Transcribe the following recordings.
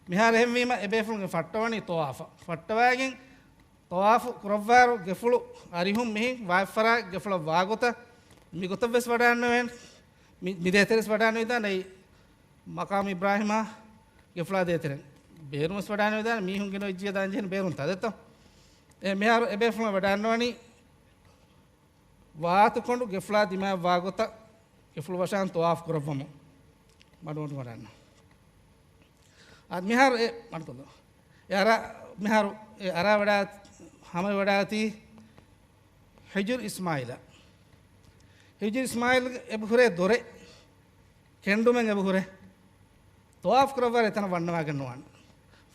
මිහාර එහෙම්වීම එබේෆුල්ගේ ෆට්ටවනි තවාෆ ෆට්ටවාගෙන් තවාෆ කුරව්වාරු ගෙෆුළු අරිහුම් මෙහි වයිෆරා ගෙෆුළ වාගොත මිගොතවස් වඩාන්න වෙන් මිදේතරස් වඩාන්න විදා නෙයි මකාම ඉබ්‍රාහිමා ගෙෆුලා දේතරෙන් බේරුමස් වඩාන්න විදා මීහුන් ගෙනෝ ඉජ්ජිය දාන් ජෙන බේරුන් තදෙතෝ මිහාර එබේෆුල් වඩාන්නවනි වාතු කොඬු ගෙෆුලා දිමා වාගොත ගෙෆුළු වශාන් තවාෆ කුරවමු මඩොන් වඩාන්න මිහාර මඩකොද යාර මිහාර අරා වඩා හැම වඩාති හිජර් ඉස්මායිල් එබුරේ දොරේ කෙන්ඩුමෙන් එබුරේ තවාෆ් කරවර එතන වන්නවා ගන්නවන්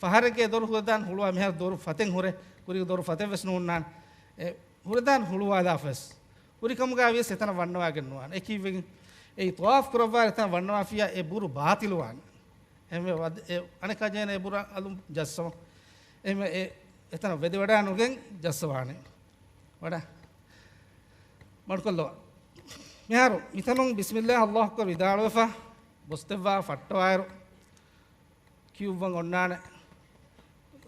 ෆහරකේ දොර හුදාන් හුලුවා මිහාර දොර ෆතෙන් හොරේ කුරි දොර ෆතෙන් වෙස් නුන්නාන් හුදාන් හුලුවා දාෆස් කුරි කමුගා විස් එතන වන්නවා ගන්නවන් ඒකීවෙන් ඒ තවාෆ් කරවර එතන වන්නවා ෆියා ඒ බුරු බාතිලුවන් එමෙ අනකජේන ඒ බුර අලුම් ජස්සම එමෙ එතන වෙද වඩානුගෙන් ජස්සවානේ වඩා මඩකොල්ලෝ මිහාරු මිතනුන් බිස්මිල්ලාහ් අල්ලාහ් අක්බර් විදාලවෆා බොස්තවා ෆට්ටවායරු කිව්වන් ඔන්නානේ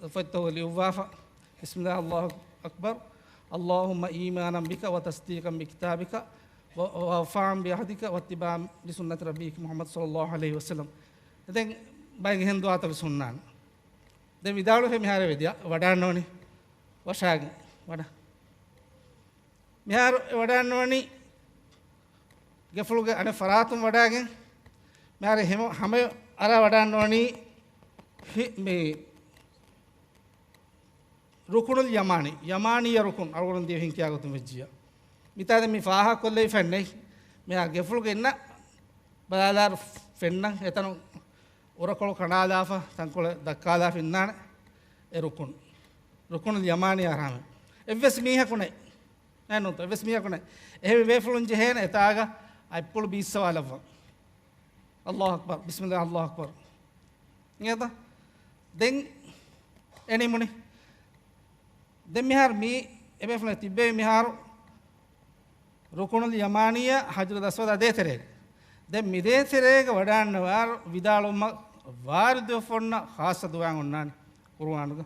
ෆත්තෝ ලියුවාෆා බිස්මිල්ලාහ් අල්ලාහ් අක්බර් اللهم إيمانا بك وتصديقا بكتابك ووفاء بعهدك واتباعا لسنة ربيك محمد صلى الله عليه وسلم ඉතින් බයින් හෙන්දු අතර සුන්නාන දැන් විදාලෝ මිහාර වෙදියා වඩාන්න ඕනි වශාගි වඩා මිහාර වඩාන්න ඕනි ගෙෆුලුගේ අනේ ෆරාතුම් වඩාගෙන මිහාර හැම අර වඩාන්න ඕනි මේ රුකුනුල් යමානිය රුකුන් අරුගුන් දෙවිහින් කියාගතුම් වෙජ්ජියා මිතාද මේ ෆාහා කොල්ලේ ෆන්නේ මිහාර ගෙෆුලුගේ ඉන්න බලාලාර ෆෙන්නම් එතන උරකොළ කණාදාෆ තංකොළ දක්කාදාෆ ඉන්නාන ඒ රුකුනුල් යමානිය ආරාම එවස් මීහකුනේ නෑනොත් එවස් මීහකුනේ එහෙම වේෆුලුන් ජෙහෙන එතාග අයිප්පුළු බීස්සවාලව අල්ලාහ් අක්බර් බිස්මිල්ලාහ් අල්ලාහ් අක්බර් නියත දෙන් එනිමුනි දෙන් මිහාර මී එබේෆුල තිබ්බේ මිහාර රුකුනුල් යමානිය හජ්රුල් අස්වද් දේතරේ දැන් මිදේතරේක වඩාන්න වාර විදාලොම්ම වාරිදෝ ෆොන්න ખાસ දුවාන් ඔන්නානි කුර්ආනුක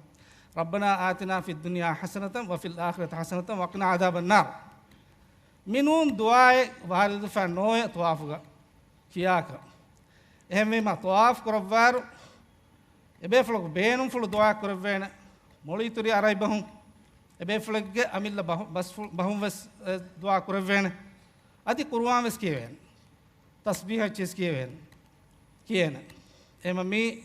රබ්බනා ආතිනා ෆිද් දුනියා හසනතන් වෆිල් ආඛිරති හසනතන් වක්නා අදාබන් නාර් මිනුන් දුආයේ වාරිදු ෆනෝය තවාෆුග කියාක එහෙම මේ තවාෆ් කරවවාර එබේ ෆලොක් බේනුම් ෆලු දුආ කරවේන මොලිතුරි අරයි බහුම් එබේ ෆලොක්ගේ අමිල්ල බස් බහුම් වස් දුආ කරවේන අදි කුර්ආන් වස් කියවෙන තස්බීහ චෙස් කියන එම මේ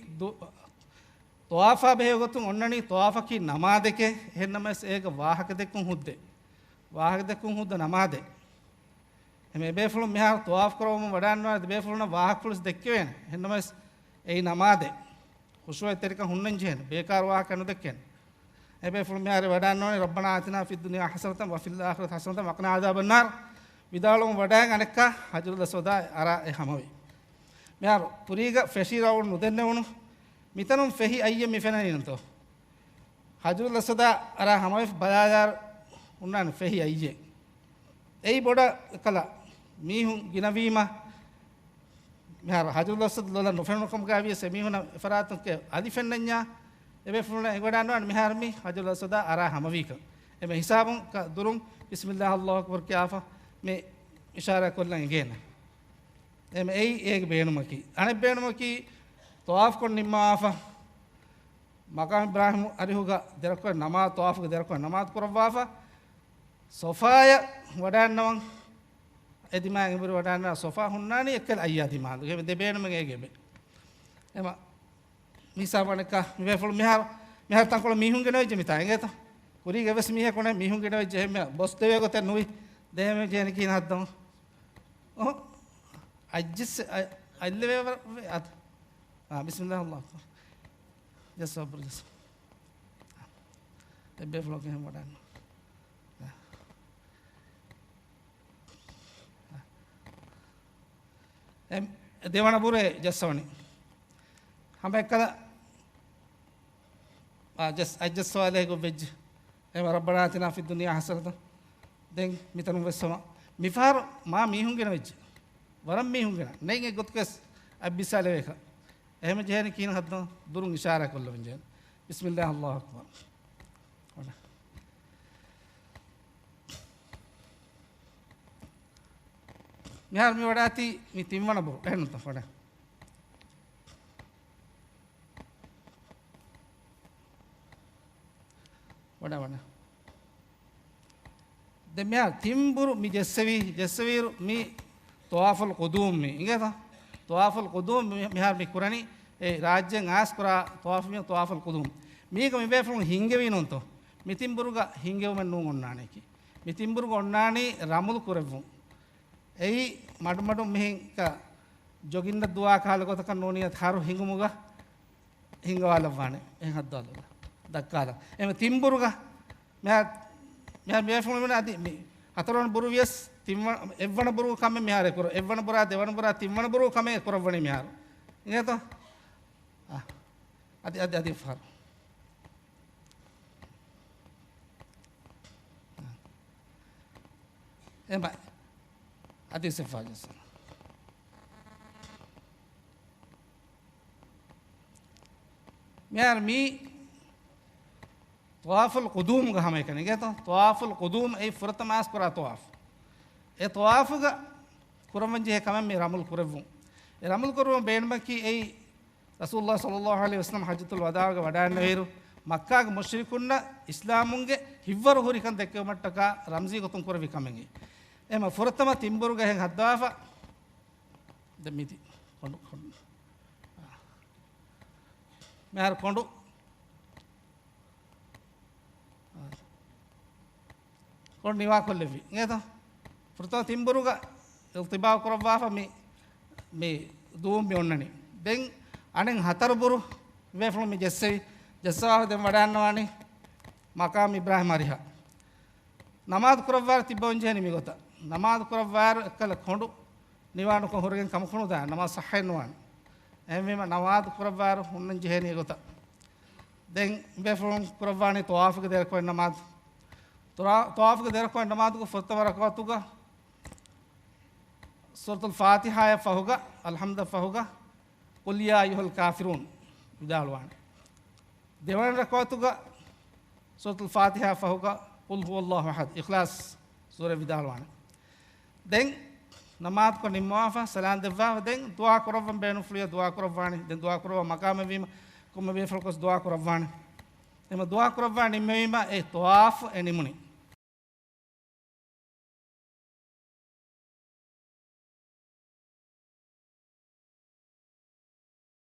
තවාෆා බෙහෙගතුන් ඔන්නනි තවාෆකි නමාදකේ හෙන්නමස් ඒක වාහක දෙකුන් හුද්ද නමාදේ එමෙ බේෆුලු මිහාර තවාෆ් කරවම වඩන්නවා බේෆුලුන වාහක ෆුල්ස් දෙක්කේන හෙන්නමස් ඒ නමාදේ ಖುಷುವೆ ತೆರಿಕ ಹುಣ್ಣಂಜಿ ಹೇನು ಬೇಕಾರು ವಾಹಕ ಅನ್ನೋದಕ್ಕೇನು ಎಬೆ ಫುಲ್ ಮ್ಯಾರೆ ವಡಾನ್ನೋನಿ ರಬ್ಬನಾ ಆತಿನಾ ಫಿ ದುನಿಯಾ ಹಸನತಂ ವಫಿಲ್ ಆಖಿರತಿ ಹಸನತಂ ವಕ್ನಾ ಅದಾಬನ್ನಾರ್ ವಿದಾಳಂ ವಡಾಂಗ್ ಅನಕ್ಕ ಹಜರುಲ್ ಅಸ್ವದ ಅರ ಎ ಹಮವಿ ಮ್ಯಾರು ಪುರೀಗ ಫೆಶಿರವನು ನುದೆನ್ನವನು ಮಿತನುಂ ಫೆಹಿ ಅಯ್ಯ ಮಿಫೆನನಿನಂತೋ ಹಜರುಲ್ ಅಸ್ವದ ಅರ ಹಮವಿ ಬದಾದಾರ್ ಉನ್ನಾನ್ ಫೆಹಿ ಅಯ್ಯೆ ei boda kala mihun ginawima mehar hajul asad lola nofenu kom gawi se mihuna faratun ke ali fennanya ebe fulna egodanwan mehar mi hajul asada ara hamawika ebe hisabun ka durum bismillah allah akbar ke afa me ishara kollan gena eme ei eg beenumaki ane beenumaki tawaf kon nimma afa maqam ibrahim arihuga derakko namaz tawaf ge derakko namaz korwafa sofaya වඩන්නවන් එදිමාගේ ඉබර වඩන්න sofa හුන්නානි එක්කල අයියා දිමාද ගෙ දෙබේනම ගෙගෙබේ එම මිසාවණක මෙෆොල් මෙහා තංකොල මිහුන් ගෙනවෙච්ච මිතා එංගේත කුරි ගෙවස් මිහ කොනේ මිහුන් ගෙනවෙච්ච එහෙම boss දෙවේ ගොත නුයි දෙහෙම කියන කින හද්දම ඔහ් අජ්ජස් අල්ලවේ අත් බිස්මිල්ලාහ් අල්ලාහ් ජසබර් ජස දෙබේ ෆ්ලොක් එහෙම වඩන්න ದೇವಣಪುರೆ ಜಸ್ಸವಣಿ ಹಂಬೆಕ್ಕದ ಅಜ್ಜಸ್ವಾಲೆ veg ರಬ್ಬಣ ಆತಿನಾ ಫಿ ದುನಿಯಾ ಹಸರತ ದೆಂಗ್ ಮಿತನು ವೆಸ್ಸಮ ಮಿಫಾರ್ ಮಾ ಮೀಹುಂಗಿನ ವೆಜ್ ವರಂ ಮೀಹುಂಗಿನ ನೈಗೆ ಗೊತ್ಕಸ್ ಅಬ್ಬಿಸಾಲೆ ವೇಕ එහෙම ජෙහෙන කීන හද්දෝ දුරුන් ඉෂාරා කොල්ලවන් ජෙහෙන බිස්මිල්ලාහ් අල්ලාහ් අක්බර් මෙහර මේ වඩාති මේ තිම්වන බෝ එහෙනම් තෝ වඩා වඩා දෙමෙහර තිම්බුරු මි ජෙස්සවීරු මි තවාෆුල් කුදූම් මි ඉංගේත තවාෆුල් කුදූම් මෙහර මි කුරණි ඒ රාජ්‍යන් ආස් කරා තවාෆුල් කුදූම් මේක මේ බේෆුන් හිංගෙවි නොන්තෝ මි තිම්බුරුග හිංගෙවම නුන් ඔන්නානේකි මි තිම්බුරුග ඔන්නානි රමුල් කුරෙවුන් එයි මඩු මෙහික ජොගින්න දුවා කාලගත කන්නෝනිය થાරු හිඟුමුග හිඟවාලවානේ එහෙන් හද්දාල දක්කාල එම තිම්බුරුග මෙහා මේෆුන් වෙන අදි මේ හතරවන බුරු වියස් තිම්වන එවන බුරු කම මෙහාර කර එවන බුරා දෙවන බුරා තිම්වන බුරු කම කරවණි මෙහාර ඉනේත අදි ෆාර එම අදි සෆාජස් මෙහාර මී තවාෆුල් කුදූම් ගහම එකනේ ගේත තවාෆුල් කුදූම් ඒ ෆරතමාස් කරා තවාෆ් ඒ තවාෆුග කුරමංජේ කම මේ රමුල් කුරවුන් ඒ රමුල් කුරවුන් බේන්මකි ඒ රසූලුල්ලාහ් සල්ලල්ලාහු අලයිහි වසල්ලම් හජ්ජතුල් වදාග වඩාන්න වේරු මක්කාගේ මුශ්රිකුන්න ඉස්ලාමුන්ගේ හිව්වර හොරිකන් දෙක්කව මට්ටක රම්සී ගතුන් කරවි කමගේ එම ෆරතම තිම්බුරු ගහෙන් හද්දාෆා දෙමිති කොඬු මෙහර කොඬු කොඬු නිවා කොල්ලෙවි නේද ෆරතම තිම්බුරුග ඉල්තිබා කරවාෆා මේ දූම් මෙොන්නනි දැන් අනෙන් හතර බුරු වෙෆලු මි ජස්සවාහ දෙම වඩන්නවානි මකාම් ඉබ්‍රාහිම් අරිහා නමාද් කරවාර තිබ්බොන් ජෙහෙනි මිගොත නමාද් කරවාර කල කොඬු නිවාණු කො හොරගෙන් කමකුණු දා නමාස් සහයනවාන එමෙම නමාද් කරවාර හුන්නන් ජෙහෙනි ගොත දැන් වෙෆලු කරවානි තවාෆක දෙර කො නමාද් තවාෆක දෙර කො නමාද් කො ෆතව රකවතුග සූරතුල් ෆාතිහා ෆහුග අල්හම්ද ෆහුග කුල් යා අයුහල් කාෆිරුන් විදාලවාන දෙවන රකවතුග සූරතුල් ෆාතිහා ෆහුග කුල් හුවල්ලාහු අහද් ඉඛ්ලාස් සූර විදාලවාන දැන් නමාත් කො නිම්වාෆා සලාම් දෙවා දැන් දුආ කරවම් බේනු ෆ්ලිය දුආ කරවවානි දැන් දුආ කරව මකාම වීම කොම වේෆල් කොස් දුආ කරවවානි එම දුආ කරවවානි මෙයිම ඒ තවාෆ් එනිමුනි